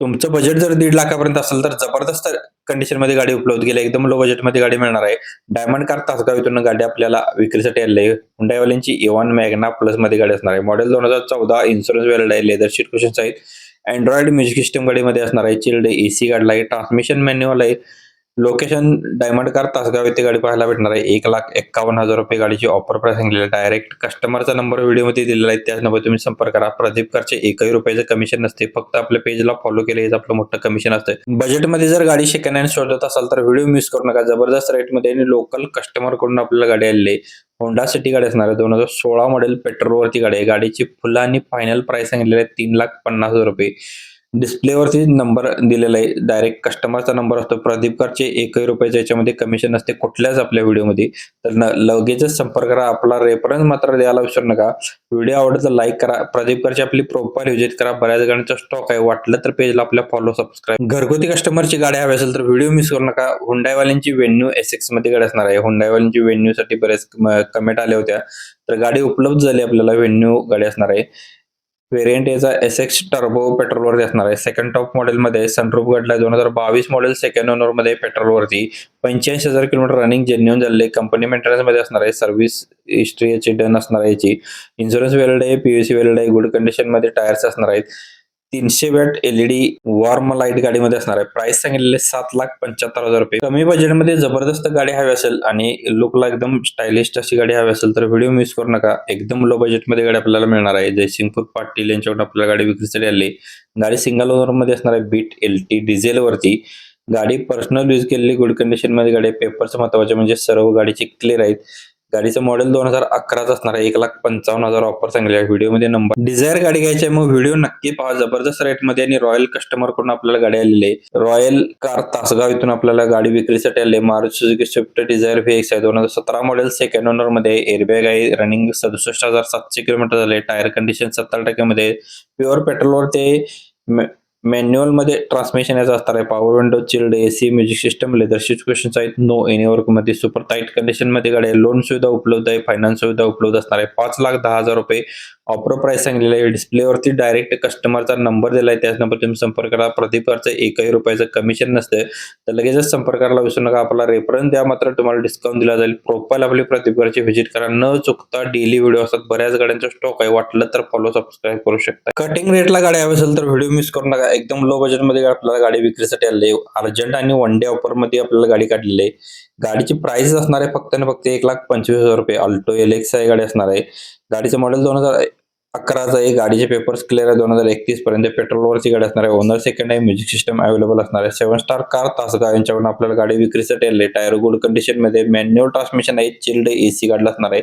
तुमचं बजेट जर 1.5 लाखापर्यंत असेल तर जबरदस्त कंडिशनमध्ये गाडी उपलब्ध केली आहे. एकदम लो बजेटमध्ये गाडी मिळणार आहे. डायमंड कार तासगाव इथून गाडी आपल्याला विक्रीसाठी आलेली आहे. Hyundaiवाल्यांची इव्हॉन मॅग्ना प्लसमध्ये गाडी असणार आहे. मॉडेल 2014 इन्शुरन्स व्हॅलिड आहे. लेदर सीट कुशन्स आहेत. Android म्युझिक सिस्टम गाडीमध्ये असणार आहे. चिल्ड एसी गाडीला आहे. ट्रान्समिशन मॅन्युअल आहे. लोकेशन डायमंड कार तासगाव येथे गाडी पाहायला भेटणार आहे. ₹1,51,000 गाडीची ऑफर प्राइस सांगितलेली आहे. डायरेक्ट कस्टमरचा नंबर व्हिडिओमध्ये दिलेला आहे. त्याच नंबर तुम्ही संपर्क करा. प्रदीप कारचे एकही रुपयाचं कमिशन नसते. फक्त आपल्या पेजला फॉलो केले हेच आपलं मोठं कमिशन असतं. बजेटमध्ये जर गाडी सेकंड हँड शोधत असाल तर व्हिडिओ मिस करू नका. जबरदस्त रेटमध्ये आणि लोकल कस्टमर कडून आपल्याला गाडी आलेली आहे. होंडा सिटी गाडी असणार आहे. 2016 मॉडेल पेट्रोलवरती गाडी आहे. गाडीची फुल आणि फायनल प्राइस सांगितलेली आहे ₹3,50,000. डिस्प्लेवरती नंबर दिलेला आहे. डायरेक्ट कस्टमरचा नंबर असतो. प्रदीप कारचे एकही रुपयाचं याच्यामध्ये कमिशन नसते कुठल्याच आपल्या व्हिडिओमध्ये. तर लगेचच संपर्क करा. आपला रेफरन्स मात्र द्यायला विसरू नका. व्हिडिओ आवडला तर लाईक करा. प्रदीप कारची आपली प्रोफाईल व्हिजिट करा. बऱ्याच गाड्यांचा स्टॉक आहे. वाटलं तर पेजला आपल्या फॉलो सबस्क्राईब. घरगुती कस्टमरची गाडी हवी असेल तर व्हिडिओ मिस करू नका. Hyundaiवाल्यांची वेन्यू एसएक्स मध्ये गाडी असणार आहे. Hyundaiवाल्यांची वेन्यूसाठी बरेच कमेंट आल्या होत्या. तर गाडी उपलब्ध झाली आपल्याला. वेन्यू गाडी असणार आहे. व्हेरियंट याचा एसएक्स टर्बो पेट्रोलवरती असणार आहे. सेकंड टॉप मॉडेलमध्ये सनरूफ गाडीला 2022 मॉडेल सेकंड ओनर मध्ये पेट्रोलवरती 85,000 किलोमीटर रनिंग जेन्युइन झाले. कंपनी मेंटेनन्स मध्ये असणार आहे. सर्व्हिस हिस्ट्री याची डन असणार आहे. याची इन्शुरन्स व्हॅलिड आहे. पीयूसी व्हॅलिड आहे. गुड कंडिशन मध्ये टायर्स असणार आहेत. 300 वॅट एलईडी वॉर्म लाईट गाडीमध्ये असणार आहे. प्राइस सांगितलेले ₹7,75,000. कमी बजेटमध्ये जबरदस्त गाडी हवी असेल आणि लुकला एकदम स्टायलिश अशी गाडी हवी असेल तर व्हिडिओ मिस करू नका. एकदम लो बजेटमध्ये गाडी आपल्याला मिळणार आहे. जयसिंगपूर पाटील यांच्याकडून आपल्याला गाडी विक्रीसाठी आली. गाडी सिंगल ओनर मध्ये असणार आहे. बीट एलटी डिझेल वरती गाडी पर्सनल यूज केलेली गुड कंडिशन मध्ये गाडी. पेपर्स महत्वाचे म्हणजे सर्व गाडीची क्लिअर आहेत. गाडीचं मॉडेल 2011 असणार आहे. 1,55,000 ऑफर सांगले आहे. व्हिडिओमध्ये नंबर डिझायर गाडी घ्यायची आहे मग व्हिडिओ नक्की पहा. जबरदस्त रेटमध्ये आणि रॉयल कस्टमर कडून आपल्याला गाडी आलेली आहे. रॉयल कार तासगाव इथून आपल्याला गाडी विक्रीसाठी आली आहे. Maruti Suzuki Swift Dzire VX आहे. 2017 मॉडेल सेकंड ओनर मध्ये. एअरबॅग आहे. रनिंग 67,700 किलोमीटर झाले. टायर कंडिशन 70% मध्ये. प्युअर पेट्रोलवर ते मॅन्युअल मध्ये ट्रान्समिशन याचा असणार आहे. Power window, chilled AC, music system, leather seat cushions आहेत. नो एनी वर्क मध्ये. सुपर टाईट कंडिशन मध्ये गाडी आहे. लोन सुविधा उपलब्ध आहे. फायनान्स सुविधा उपलब्ध असणार आहे. ₹5,10,000 ऑफर प्राइस सांगितलेलं आहे. डिस्प्लेवरती डायरेक्ट कस्टमरचा नंबर दिलाय. त्याच नंबर तुम्ही संपर्क करा. प्रदीप कारचं एकही रुपयाचं कमिशन नसतं. तर लगेचच संपर्क करायला विसरू नका. आपला रेफरन्स द्या मात्र तुम्हाला डिस्काउंट दिला जाईल. प्रोफाईल आपली प्रदीप कारची व्हिजिट करा. न चुकता डेली व्हिडिओ असतात. बऱ्याच गाड्यांचा स्टॉक आहे. वाटलं तर फॉलो सबस्क्राईब करू शकता. कटिंग रेटला गाडी हवी असेल तर व्हिडिओ मिस करू नका. एकदम लो बजेटमध्ये आपल्याला गाडी विक्रीसाठी आली आहे. अर्जंट आणि वन डे ऑफर मध्ये आपल्याला गाडी काढलेली आहे. गाडीची प्राइस असणार आहे फक्त आणि फक्त ₹1,25,000. अल्टो एलेक्सा ही गाडी असणार आहे. गाडीचं मॉडेल 2011चं आहे. गाडीचे पेपर्स क्लिअर आहे. 2031 पर्यंत. पेट्रोलवरची गाडी असणार आहे. ओनर सेकंड आहे. म्युझिक सिस्टम अवेलेबल असणार आहे. 7 स्टार कार तासगाव यांच्याकडून आपल्याला गाडी विक्रीसाठी आली आहे. टायर गुड कंडिशन मध्ये. मॅन्युअल ट्रान्समिशन आहे. चिल्ड एसी गाडी असणार आहे.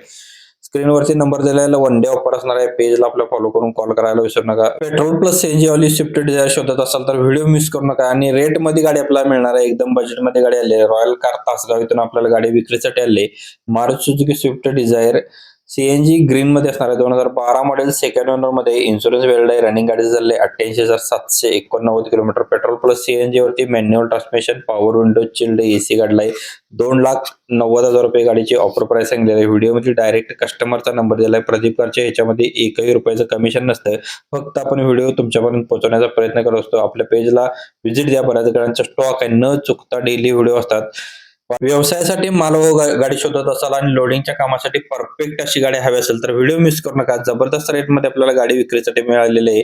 स्क्रीनवरती नंबर दिलेला वन डे ऑफर असणार आहे. पेजला आपल्या फॉलो करून कॉल करायला विसरू नका. पेट्रोल प्लस सीएनजी वाली स्विफ्ट डिझायर शोधत असाल तर व्हिडिओ मिस करू नका. आणि रेट मध्ये गाडी आपल्याला मिळणार आहे. एकदम बजेट मध्ये गाडी आली आहे. रॉयल कार तासगाव इथून आपल्याला गाडी विक्रीसाठी आली आहे. Maruti Suzuki Swift Dzire CNG green मध्ये असणार आहे. 2012 मॉडेल सेकंड ओनर मध्ये. इन्शुरन्स व्हॅलिड आहे. रनिंग गाडी झाले 88,789 किलोमीटर. पेट्रोल प्लस सीएनजी वरती manual transmission, power window, chilled AC गाडीला आहे. ₹2,90,000 गाडीची ऑफर प्राइस सांगितलेली आहे. व्हिडिओमध्ये डायरेक्ट कस्टमरचा नंबर दिलाय. प्रदीप कारच्या ह्याच्यामध्ये एकही रुपयाचं कमिशन नसतं. फक्त आपण व्हिडिओ तुमच्यापर्यंत पोहोचवण्याचा प्रयत्न करत असतो. आपल्या पेजला व्हिजिट द्या. बऱ्याच गाड्यांचा स्टॉक आहे. न चुकता डेली व्हिडिओ असतात. व्यवसायासाठी माल व गाडी शोधत असाल आणि लोडिंगच्या कामासाठी परफेक्ट अशी गाडी हवी असेल तर व्हिडिओ मिस करू नका. जबरदस्त रेटमध्ये आपल्याला गाडी विक्रीसाठी मिळालेली आहे.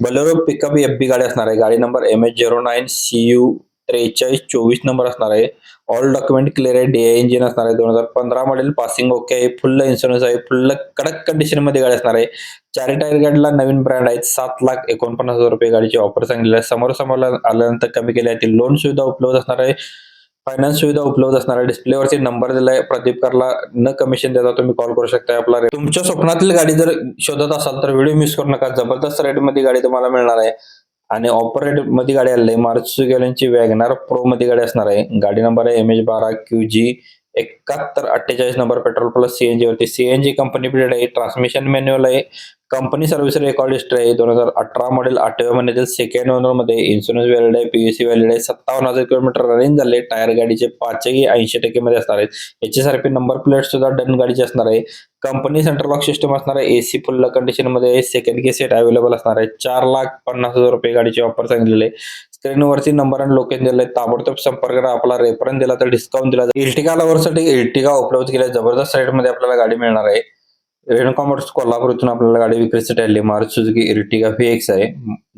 बोलेरो पिकअप एफबी गाडी असणार आहे. गाडी नंबर MH09CU 4324 नंबर असणार आहे. ऑल डॉक्युमेंट क्लिअर आहे. DI इंजिन असणार आहे. 2015 मॉडेल. पासिंग ओके आहे. फुल इन्शुरन्स आहे. फुल कडक कंडिशन मध्ये गाडी असणार आहे. 4 टायर गाडीला नवीन ब्रँड आहेत. ₹7,49,000 गाडीची ऑफर सांगितलेली आहे. समोर आल्यानंतर कमी केली आहे. लोन सुविधा उपलब्ध असणार आहे. फायनान्स सुविधा उपलब्ध असणार आहे. डिस्प्लेवरती नंबर दिलाय. प्रदीप कारला न कमिशन देता तुम्ही कॉल करू शकता. आपला तुमच्या स्वप्नातील गाडी जर शोधत असाल तर व्हिडिओ मिस करू नका. जबरदस्त रेट मध्ये गाडी तुम्हाला मिळणार आहे. आणि ऑफर रेट मध्ये गाडी आली आहे. मारुती सुझुकी वॅगनार प्रो मध्ये गाडी असणार आहे. गाडी नंबर आहे MH12QG 7148 number petrol plus CNG वरती. सीएनजी कंपनी पिरियड आहे. ट्रान्समिशन मॅन्युअल आहे. कंपनी सर्व्हिस रेकॉर्ड हिस्ट्री आहे. 2018 मॉडेल 8व्या महिन्यातील सेकंड ओनर मध्ये. इन्शुरन्स व्हॅलिड आहे. पीयूसी व्हॅलिड आहे. 57,000 किलोमीटर रनिंग झाले. टायर गाडीचे 5ही 80% मध्ये असणार आहेत. एचएसआरपी नंबर प्लेट सुद्धा डन गाडीची असणार आहे. कंपनी सेंट्रल लॉक सिस्टम असणार आहे. एसी फुल कंडिशन मध्ये आहे. सेकंड की सेट अवेलेबल असणार आहे. 4,50,000 रुपये गाडीची ऑफर सांगितलेली आहे. स्क्रीनवरती नंबर आणि लोकेशन दिले. ताबडतोब संपर्क करा. आपला रेफरन्स दिला तर डिस्काउंट दिला जाईल. इर्टिगा लव्हरसाठी इर्टिगा उपलब्ध केल्या जबरदस्त रेट मध्ये आपल्याला गाडी मिळणार आहे. रेणुका मोटर्स कोल्हापूर इथून आपल्याला गाडी विक्रीसाठी आली. मारुती सुझुकी इर्टिगा VX आहे.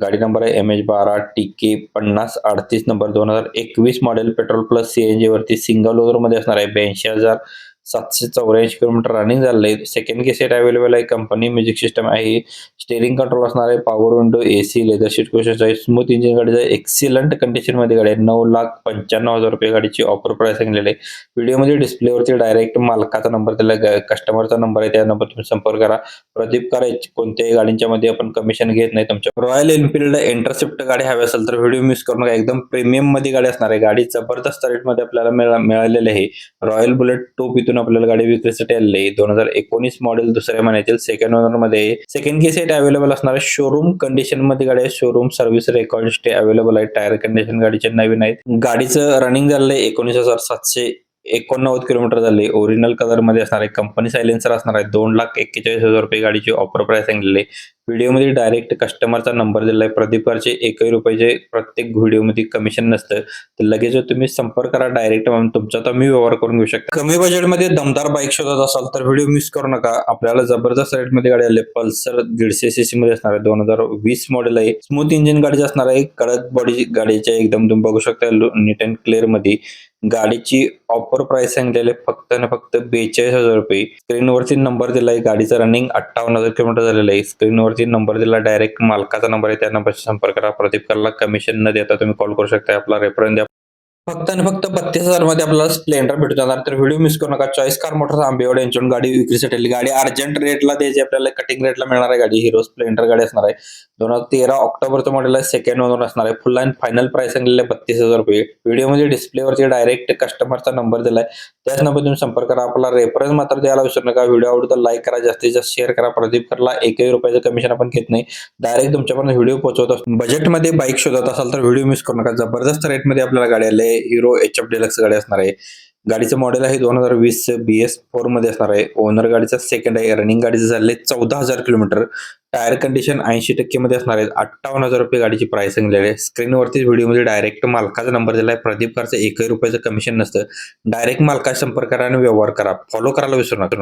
गाडी नंबर आहे MH12 TK 5038 number. 2021 model petrol plus CNG वरती सिंगल ओनर मध्ये असणार आहे. 82,784 किलोमीटर रनिंग झालेलं आहे. सेकंड की सेट अवेलेबल आहे. कंपनी म्युझिक सिस्टम आहे. स्टेअरिंग कंट्रोल असणार आहे. Power window AC leather seat question आहे. स्मूथ इंजिन गाडीचं एक्सिलंट कंडिशन मध्ये गाडी आहे. 9,95,000 रुपये गाडीची ऑफर प्राइस सांगितलेली आहे. व्हिडिओमध्ये डिस्प्लेवरती डायरेक्ट मालकाचा नंबर दिला, कस्टमरचा नंबर आहे. त्या नंबर तुम्ही संपर्क करा. प्रदीप करायची कोणत्याही गाडींच्या मध्ये आपण कमिशन घेत नाही. तुमच्या रॉयल एनफिल्ड इंटरसेप्ट गाडी हवी असेल तर व्हिडिओ मिस करू नका. एकदम प्रीमियम मध्ये गाडी असणार आहे. गाडी जबरदस्त रेट मध्ये आपल्याला मिळालेली आहे. रॉयल बुलेट टॉप इथून आपल्याला गाडी विक्रीसाठी आलेली आहे. 2019 मॉडेल दुसऱ्या महिन्यातील सेकंड ओनर मध्ये. सेकंड की सेट अवेलेबल असणार आहे. शोरूम कंडिशन मध्ये गाडी आहे. Showroom service record stay available आहे. टायर कंडिशन गाडीचे नवीन आहेत. गाडीचं रनिंग झालेलं आहे 19,789 किलोमीटर झाले. ओरिजिनल कलर मध्ये असणार आहे. कंपनी सायलेन्सर असणार आहे. 2,41,000 रुपये गाडीची ऑफर प्राइस सांगितलेली आहे. व्हिडिओमध्ये डायरेक्ट कस्टमरचा नंबर दिलाय. प्रदीप करचे 1 रुपयाचे प्रत्येक व्हिडिओमध्ये कमिशन नसतं. तर लगेच तुम्ही संपर्क करा. डायरेक्ट तुमचा तुम्ही व्यवहार करून घेऊ शकता. कमी बजेटमध्ये दमदार बाईक शोधत असाल तर व्हिडिओ मिस करू नका. आपल्याला जबरदस्त रेट मध्ये गाडी आली. पल्सर 150 cc मध्ये असणार आहे. 2020 मॉडेल आहे. स्मूथ इंजिन गाडीची असणार आहे. कडक बॉडी गाडीच्या एकदम तुम्ही बघू शकता नीट अँड क्लिअर मध्ये. गाडीची ऑफर प्राइस सांगितलेली फक्त आणि फक्त 42,000 रुपये. स्क्रीनवरती नंबर दिलाय. गाडीचं रनिंग 58,000 किलोमीटर झालेलं आहे. स्क्रीनवरती नंबर दिला. डायरेक्ट मालकाचा नंबर आहे. त्या नंबरशी संपर्क करा. प्रदीप कराला कमिशन न देता तुम्ही कॉल करू शकता. आपला रेफरन्स द्या. फक्त आणि फक्त 32,000 मध्ये आपल्याला स्प्लेंडर भेटून जाणार. तर व्हिडिओ मिस करू नका. चॉईस कार मोटर्स आंबेवाडी यांच्याकडून गाडी विक्रीसाठी आली. गाडी अर्जंट रेटला द्यायची आपल्याला. कटिंग रेटला मिळणार आहे गाडी. हिरो स्प्लेंडर गाडी असणार आहे. 2013 ऑक्टोबरचं मॉडेल आहे. सेकंड ओनर असणार आहे. फुल अँड फायनल प्राइस सांगितलेलं 32,000 रुपये. व्हिडिओमध्ये डिस्प्लेवरती डायरेक्ट कस्टमरचा नंबर दिलाय. त्याच नंबर तुम्ही संपर्क करा. आपला रेफरन्स मात्र द्यायला विसरू नका. व्हिडिओ आवडतो लाईक करा. जास्तीत जास्त शेअर करा. प्रदीप करला 1 रुपयाचं कमिशन आपण घेत नाही. डायरेक्ट तुमच्यापर्यंत व्हिडिओ पोहोचवत असतो. बजेटमध्ये बाईक शोधत असाल तर व्हिडिओ मिस करू नका. जबरदस्त रेटमध्ये आपल्याला गाडी आली आहे. हिरो HF डिलक्स गाडी असणार आहे. गाडीचं मॉडेल आहे 2020 BS4 मध्ये असणार आहे. ओनर गाडीचा सेकंड आहे. रनिंग गाडीचं झाले 14,000 किलोमीटर. टायर कंडिशन 80% मध्ये असणार आहे. 58,000 रुपये गाडीची प्राइस सांगितलेली आहे. स्क्रीनवरती व्हिडिओमध्ये डायरेक्ट मालकाचा नंबर दिलाय. प्रदीप करचं 1 रुपयाचं कमिशन नसतं. डायरेक्ट मालकाशी संपर्क करा आणि व्यवहार करा. फॉलो करायला विसरू नका.